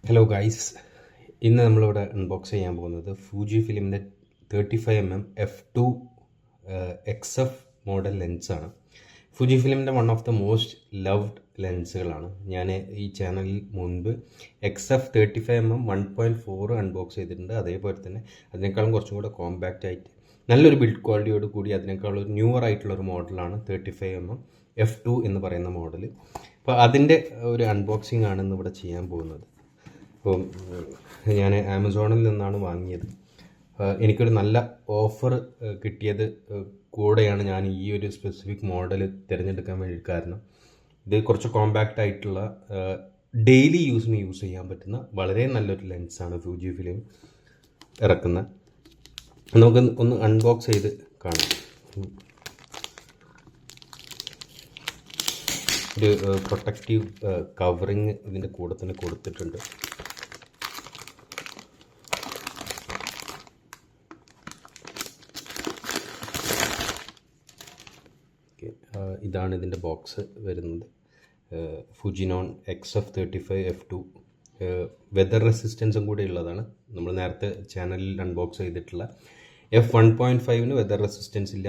Hello guys, ഇന്ന് നമ്മളിവിടെ unbox ചെയ്യാൻ പോകുന്നത് ഫൂജി ഫിലിമിൻ്റെ 35mm f2 XF മോഡൽ ലെൻസാണ്. ഫൂജി ഫിലിമിൻ്റെ one of the most loved ലെൻസുകളാണ്. ഞാൻ ഈ ചാനലിൽ മുൻപ് XF 35mm 1.4 അൺബോക്സ് ചെയ്തിട്ടുണ്ട്. അതേപോലെ തന്നെ അതിനേക്കാളും കുറച്ചും കൂടെ കോമ്പാക്റ്റ് ആയിട്ട് നല്ലൊരു ബിൽഡ് ക്വാളിറ്റിയോട് കൂടി അതിനേക്കാളും ഒരു ന്യൂവർ ആയിട്ടുള്ളൊരു മോഡലാണ് 35mm f2 എന്ന് പറയുന്ന മോഡൽ. അപ്പോൾ അതിൻ്റെ ഒരു അൺബോക്സിംഗ് ആണ് ഇന്ന് ഇവിടെ ചെയ്യാൻ പോകുന്നത്. അപ്പോൾ ഞാൻ ആമസോണിൽ നിന്നാണ് വാങ്ങിയത്. എനിക്കൊരു നല്ല ഓഫർ കിട്ടിയത് കൂടെയാണ് ഞാൻ ഈ ഒരു സ്പെസിഫിക് മോഡൽ തിരഞ്ഞെടുക്കാൻ വേണ്ടി കാരണം. ഇത് കുറച്ച് കോമ്പാക്റ്റ് ആയിട്ടുള്ള ഡെയിലി യൂസിന് യൂസ് ചെയ്യാൻ പറ്റുന്ന വളരെ നല്ലൊരു ലെൻസാണ് ഫൂജി ഫിലിം ഇറക്കുന്ന. നമുക്ക് ഒന്ന് അൺബോക്സ് ചെയ്ത് കാണാം. ഒരു പ്രൊട്ടക്റ്റീവ് കവറിങ് ഇതിൻ്റെ കൂടെ തന്നെ കൊടുത്തിട്ടുണ്ട്. ഇതാണ് ഇതിൻ്റെ ബോക്സ് വരുന്നത്. ഫുജിനോൺ XF 35 f2 വെതർ റെസിസ്റ്റൻസും കൂടി ഉള്ളതാണ്. നമ്മൾ നേരത്തെ ചാനലിൽ അൺബോക്സ് ചെയ്തിട്ടുള്ള F1.5 വെതർ റെസിസ്റ്റൻസ് ഇല്ല.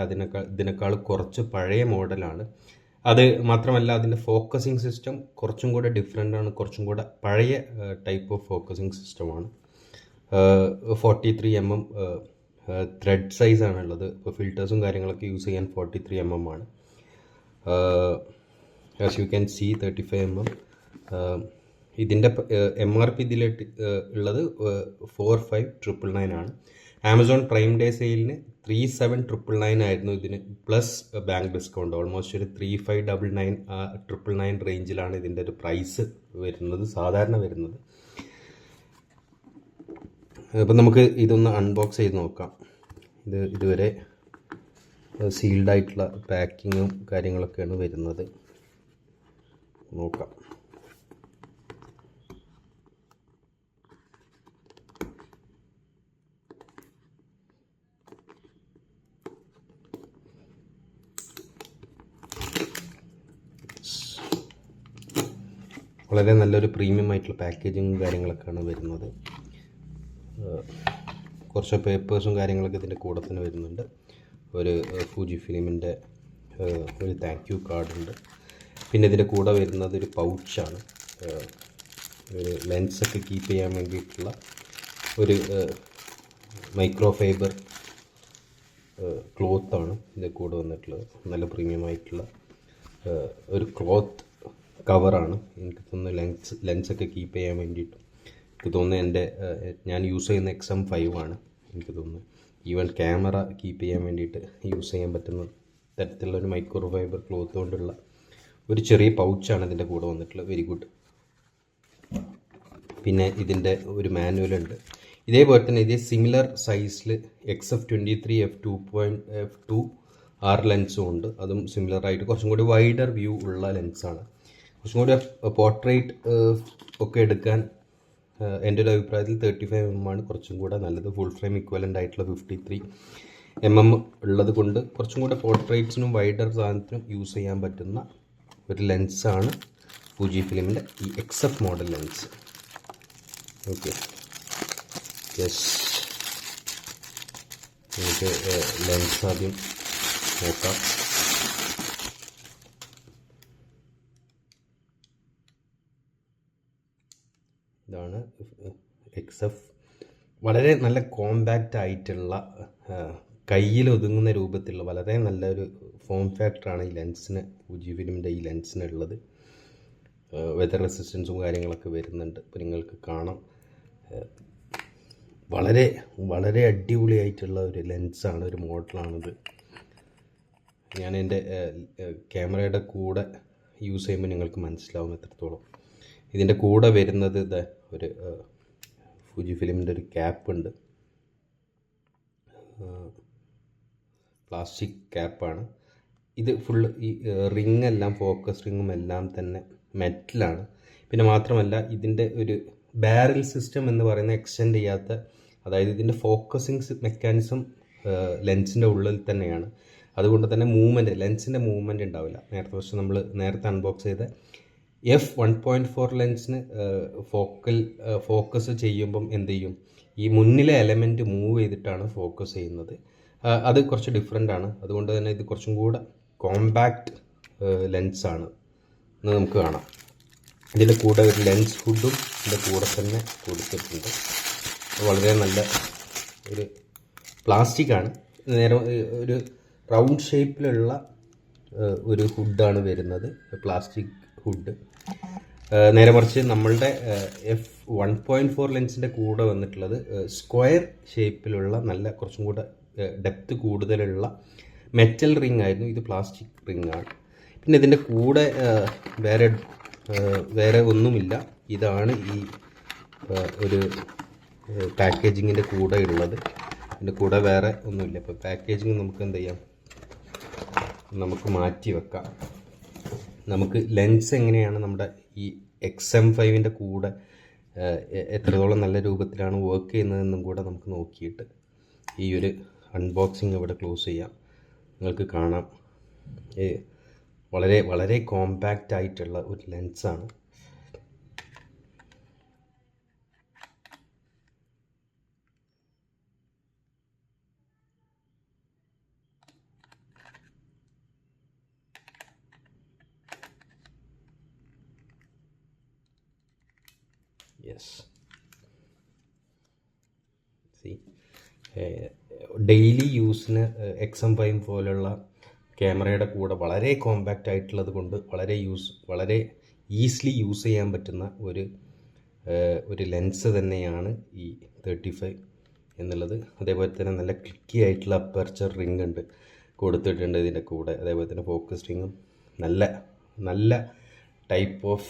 ഇതിനേക്കാൾ കുറച്ച് പഴയ മോഡലാണ്. അത് മാത്രമല്ല അതിൻ്റെ ഫോക്കസിങ് സിസ്റ്റം കുറച്ചും കൂടെ ഡിഫറെൻ്റ് ആണ്. കുറച്ചും കൂടെ പഴയ ടൈപ്പ് ഓഫ് ഫോക്കസിങ് സിസ്റ്റമാണ്. 43mm ത്രെഡ് സൈസാണ് ഉള്ളത്. ഇപ്പോൾ ഫിൽറ്റേഴ്സും കാര്യങ്ങളൊക്കെ യൂസ് ചെയ്യാൻ 43mm ആണ്. As you can see 35mm. ഇതിൻ്റെ MRP ഇതിലേക്ക് ഉള്ളത് 45,999 ആണ്. ആമസോൺ പ്രൈം ഡേ സെയിലിന് 37,999 ആയിരുന്നു ഇതിന്, പ്ലസ് ബാങ്ക് ഡിസ്കൗണ്ട് ഓൾമോസ്റ്റ് ഒരു 3599 999 റേഞ്ചിലാണ് ഇതിൻ്റെ ഒരു പ്രൈസ് വരുന്നത്, സാധാരണ വരുന്നത്. അപ്പം നമുക്ക് ഇതൊന്ന് അൺബോക്സ് ചെയ്ത് നോക്കാം. ഇതുവരെ സീൽഡ് ആയിട്ടുള്ള പാക്കിങ്ങും കാര്യങ്ങളൊക്കെയാണ് വരുന്നത്. നോക്കാം. വളരെ നല്ലൊരു പ്രീമിയം ആയിട്ടുള്ള പാക്കേജിങ്ങും കാര്യങ്ങളൊക്കെയാണ് വരുന്നത്. കുറച്ച് പേപ്പേഴ്സും കാര്യങ്ങളൊക്കെ ഇതിൻ്റെ കൂടെ തന്നെ വരുന്നുണ്ട്. ഒരു ഫൂജി ഫിലിമിൻ്റെ ഒരു താങ്ക് യു കാർഡുണ്ട്. പിന്നെ ഇതിൻ്റെ കൂടെ വരുന്നത് ഒരു പൗച്ചാണ്. ഒരു ലെൻസൊക്കെ കീപ്പ് ചെയ്യാൻ വേണ്ടിയിട്ടുള്ള ഒരു മൈക്രോ ഫൈബർ ക്ലോത്താണ് ഇതിൻ്റെ കൂടെ വന്നിട്ടുള്ളത്. നല്ല പ്രീമിയം ആയിട്ടുള്ള ഒരു ക്ലോത്ത് കവറാണ്. എനിക്ക് തോന്നുന്നു ലെൻസൊക്കെ കീപ്പ് ചെയ്യാൻ വേണ്ടിയിട്ട്. എനിക്ക് തോന്നുന്നു ഞാൻ യൂസ് ചെയ്യുന്ന XM5 ആണ്. എനിക്ക് തോന്നുന്നു ഈവൻ ക്യാമറ കീപ്പ് ചെയ്യാൻ വേണ്ടിയിട്ട് യൂസ് ചെയ്യാൻ പറ്റുന്ന തരത്തിലുള്ള ഒരു മൈക്രോ ഫൈബർ ക്ലോത്ത് കൊണ്ടുള്ള ഒരു ചെറിയ പൗച്ചാണ് ഇതിൻ്റെ കൂടെ വന്നിട്ടുള്ളത്. Very good. പിന്നെ ഇതിൻ്റെ ഒരു മാനുവലുണ്ട്. ഇതേപോലെ തന്നെ ഇതേ സിമിലർ സൈസിൽ XF 23 f2 R ലെൻസും ഉണ്ട്. അതും സിമിലറായിട്ട് കുറച്ചും കൂടി വൈഡർ വ്യൂ ഉള്ള ലെൻസാണ്. കുറച്ചും കൂടി പോർട്രേറ്റ് ഒക്കെ എടുക്കാൻ എൻ്റെ ഒരു അഭിപ്രായത്തിൽ 35mm ആണ് കുറച്ചും കൂടെ നല്ലത്. ഫുൾ ഫ്രെയിം ഇക്വലൻ്റ് ആയിട്ടുള്ള 53mm ഉള്ളത് കൊണ്ട് കുറച്ചും കൂടെ പോർട്രേറ്റ്സിനും വൈഡർ സാധനത്തിനും യൂസ് ചെയ്യാൻ പറ്റുന്ന ഒരു ലെൻസാണ് ഫൂജി ഫിലിമിൻ്റെ ഈ XF model lens. Okay, yes. നമുക്ക് ലെൻസ് ആദ്യം നോക്കാം. ഇതാണ് XF. വളരെ നല്ല കോമ്പാക്റ്റ് ആയിട്ടുള്ള കയ്യിൽ ഒതുങ്ങുന്ന രൂപത്തിലുള്ള വളരെ നല്ലൊരു ഫോം ഫാക്ടറാണ് ഈ ലെൻസിന്, ഫൂജി ഫിലിമിൻ്റെ ഈ ലെൻസിനുള്ളത്. വെതർ റെസിസ്റ്റൻസും കാര്യങ്ങളൊക്കെ വരുന്നുണ്ട്. ഇപ്പോൾ നിങ്ങൾക്ക് കാണാം. വളരെ വളരെ അടിപൊളിയായിട്ടുള്ള ഒരു ലെൻസാണ്, ഒരു മോഡലാണിത്. ഞാൻ എൻ്റെ ക്യാമറയുടെ കൂടെ യൂസ് ചെയ്യുമ്പോൾ നിങ്ങൾക്ക് മനസ്സിലാവും എത്രത്തോളം. ഇതിൻ്റെ കൂടെ വരുന്നത് ഒരു ഫൂജി ഫിലിമിൻ്റെ ഒരു ക്യാപ്പ് ഉണ്ട്. പ്ലാസ്റ്റിക് ക്യാപ്പാണ് ഇത്. ഫുള്ള് ഈ റിങ് എല്ലാം, ഫോക്കസ് റിങ്ങും എല്ലാം തന്നെ മെറ്റലാണ്. പിന്നെ മാത്രമല്ല ഇതിൻ്റെ ഒരു ബാരൽ സിസ്റ്റം എന്ന് പറയുന്ന എക്സ്റ്റെൻഡ് ചെയ്യാത്ത, അതായത് ഇതിൻ്റെ ഫോക്കസിങ് മെക്കാനിസം ലെൻസിൻ്റെ ഉള്ളിൽ തന്നെയാണ്. അതുകൊണ്ട് തന്നെ ലെൻസിൻ്റെ മൂവ്മെൻറ്റ് ഉണ്ടാവില്ല. നേരത്തെ നമ്മൾ നേരത്തെ അൺബോക്സ് ചെയ്ത F1.4 ലെൻസിന് ഫോക്കസ് ചെയ്യുമ്പം എന്ത് ചെയ്യും, ഈ മുന്നിലെ എലമെൻറ്റ് മൂവ് ചെയ്തിട്ടാണ് ഫോക്കസ് ചെയ്യുന്നത്. അത് കുറച്ച് ഡിഫറെൻ്റ് ആണ്. അതുകൊണ്ട് തന്നെ ഇത് കുറച്ചും കൂടെ കോമ്പാക്റ്റ് ലെൻസാണ് എന്ന് നമുക്ക് കാണാം. ഇതിൻ്റെ കൂടെ ഒരു ലെൻസ് ഹുഡും ഇതിൻ്റെ കൂടെ തന്നെ കൊടുത്തിട്ടുണ്ട്. വളരെ നല്ല ഒരു പ്ലാസ്റ്റിക്കാണ്. നേരെ ഒരു റൗണ്ട് ഷേപ്പിലുള്ള ഒരു ഹുഡാണ് വരുന്നത്, പ്ലാസ്റ്റിക് ഹുഡ്. നേരെ മറിച്ച് നമ്മളുടെ F1.4 ലെൻസിൻ്റെ കൂടെ വന്നിട്ടുള്ളത് സ്ക്വയർ ഷേപ്പിലുള്ള നല്ല കുറച്ചും കൂടെ ഡെപ്ത് കൂടുതലുള്ള മെറ്റൽ റിംഗ് ആയിരുന്നു. ഇത് പ്ലാസ്റ്റിക് റിംഗ് ആണ്. പിന്നെ ഇതിൻ്റെ കൂടെ വേറെ ഒന്നുമില്ല. ഇതാണ് ഈ ഒരു പാക്കേജിങ്ങിൻ്റെ കൂടെ ഉള്ളത്. ഇതിൻ്റെ കൂടെ വേറെ ഒന്നുമില്ല. ഇപ്പോൾ പാക്കേജിങ് നമുക്ക് എന്ത് ചെയ്യാം, നമുക്ക് മാറ്റി വെക്കാം. നമുക്ക് ലെൻസ് എങ്ങനെയാണ് നമ്മുടെ ഈ XM5ൻ്റെ കൂടെ എത്രത്തോളം നല്ല രൂപത്തിലാണ് വർക്ക് ചെയ്യുന്നതെന്നും കൂടെ നമുക്ക് നോക്കിയിട്ട് ഈ ഒരു അൺബോക്സിങ് ഇവിടെ ക്ലോസ് ചെയ്യാം. നിങ്ങൾക്ക് കാണാം, വളരെ വളരെ കോമ്പാക്റ്റ് ആയിട്ടുള്ള ഒരു ലെൻസാണ്. യെസ്, ഡെയിലി യൂസിന് XM5 പോലുള്ള ക്യാമറയുടെ കൂടെ വളരെ കോമ്പാക്റ്റ് ആയിട്ടുള്ളത് കൊണ്ട് വളരെ ഈസിലി യൂസ് ചെയ്യാൻ പറ്റുന്ന ഒരു ലെൻസ് തന്നെയാണ് ഈ 35 എന്നുള്ളത്. അതേപോലെ തന്നെ നല്ല ക്ലിക്കി ആയിട്ടുള്ള അപ്പർച്ചർ റിംഗ് ഉണ്ട്, കൊടുത്തിട്ടുണ്ട് ഇതിൻ്റെ കൂടെ. അതേപോലെ തന്നെ ഫോക്കസ് റിങ്ങും നല്ല ടൈപ്പ് ഓഫ്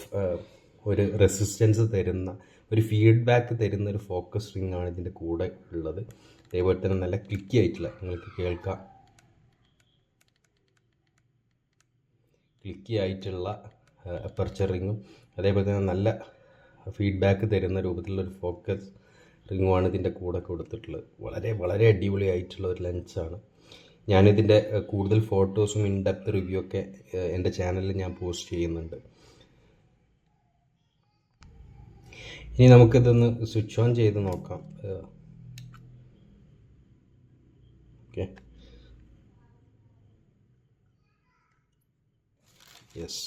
ഒരു റെസിസ്റ്റൻസ് തരുന്ന, ഒരു ഫീഡ്ബാക്ക് തരുന്ന ഒരു ഫോക്കസ് റിംഗ് ആണ് ഇതിൻ്റെ കൂടെ ഉള്ളത്. അതേപോലെ തന്നെ നല്ല ക്ലിക്കി ആയിട്ടുള്ള, നിങ്ങൾക്ക് കേൾക്കാം, ക്ലിക്കി ആയിട്ടുള്ള അപ്പർച്ചർ റിങ്ങും അതേപോലെ തന്നെ നല്ല ഫീഡ്ബാക്ക് തരുന്ന രൂപത്തിലുള്ളൊരു ഫോക്കസ് റിങ്ങുമാണ് ഇതിൻ്റെ കൂടെ കൊടുത്തിട്ടുള്ളത്. വളരെ വളരെ അടിപൊളി ആയിട്ടുള്ള ഒരു ലെൻസാണ്. ഞാനിതിൻ്റെ കൂടുതൽ ഫോട്ടോസും ഇൻഡെപ്ത് റിവ്യൂ ഒക്കെ എൻ്റെ ചാനലിൽ ഞാൻ പോസ്റ്റ് ചെയ്യുന്നുണ്ട്. ഇനി നമുക്കിതൊന്ന് സ്വിച്ച് ഓൺ ചെയ്ത് നോക്കാം. Okay, yes.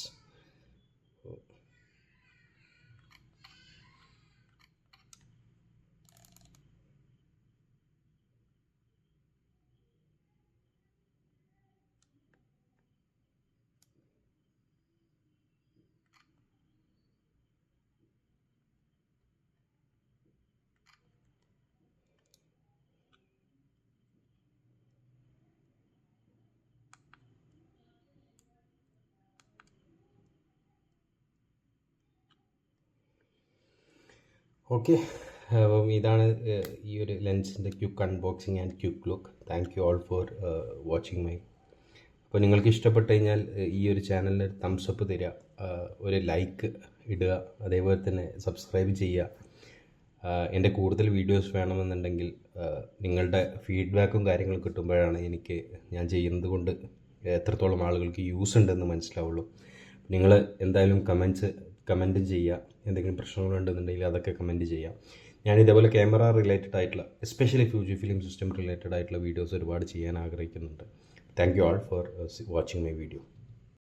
ഓക്കെ, അപ്പം ഇതാണ് ഈ ഒരു ലെൻസിൻ്റെ quick unboxing and quick look. Thank you all for watching my. അപ്പോൾ നിങ്ങൾക്ക് ഇഷ്ടപ്പെട്ട് കഴിഞ്ഞാൽ ഈ ഒരു ചാനലിന് തംസ് അപ്പ് തരിക, ഒരു ലൈക്ക് ഇടുക, അതേപോലെ തന്നെ സബ്സ്ക്രൈബ് ചെയ്യുക. എൻ്റെ കൂടുതൽ വീഡിയോസ് വേണമെന്നുണ്ടെങ്കിൽ നിങ്ങളുടെ ഫീഡ്ബാക്കും കാര്യങ്ങളും കിട്ടുമ്പോഴാണ് ഞാൻ ചെയ്യുന്നത് കൊണ്ട് എത്രത്തോളം ആളുകൾക്ക് യൂസ് ഉണ്ടെന്ന് മനസ്സിലാവുള്ളൂ. നിങ്ങൾ എന്തായാലും കമൻറ്റും ചെയ്യുക. എന്തെങ്കിലും പ്രശ്നങ്ങളുണ്ടെന്നുണ്ടെങ്കിൽ അതൊക്കെ കമൻറ്റ് ചെയ്യാം. ഞാൻ ഇതേപോലെ ക്യാമറ റിലേറ്റഡ് ആയിട്ടുള്ള, especially Fuji film system related ആയിട്ടുള്ള വീഡിയോസ് ഒരുപാട് ചെയ്യാൻ ആഗ്രഹിക്കുന്നുണ്ട്. Thank you all four watching my video.